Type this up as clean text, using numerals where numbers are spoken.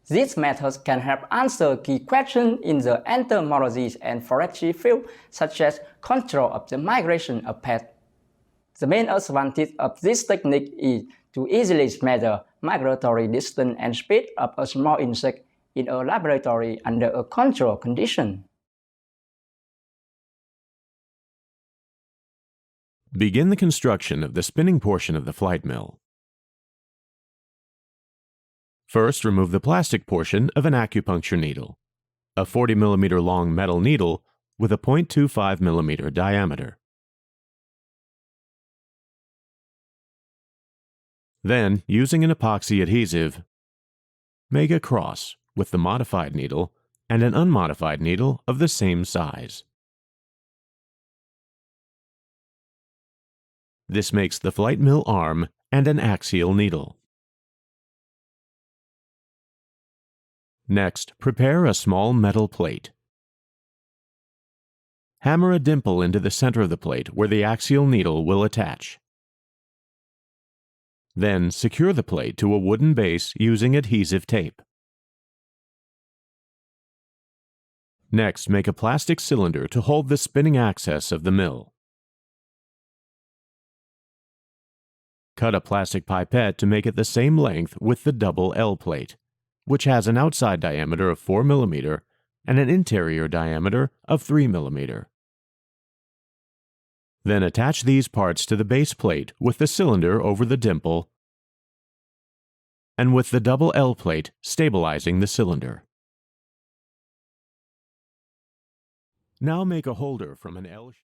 These methods can help answer key questions in the entomology and forestry field, such as control of the migration of pests. The main advantage of this technique is to easily measure migratory distance and speed of a small insect in a laboratory under a controlled condition. Begin the construction of the spinning portion of the flight mill. First, remove the plastic portion of an acupuncture needle, a 40 mm long metal needle with a 0.25 mm diameter. Then, using an epoxy adhesive, make a cross with the modified needle and an unmodified needle of the same size. This makes the flight mill arm and an axial needle. Next, prepare a small metal plate. Hammer a dimple into the center of the plate where the axial needle will attach. Then, secure the plate to a wooden base using adhesive tape. Next, make a plastic cylinder to hold the spinning axis of the mill. Cut a plastic pipette to make it the same length with the double L plate, which has an outside diameter of 4 mm and an interior diameter of 3 mm. Then attach these parts to the base plate with the cylinder over the dimple and with the double L plate stabilizing the cylinder. Now make a holder from an L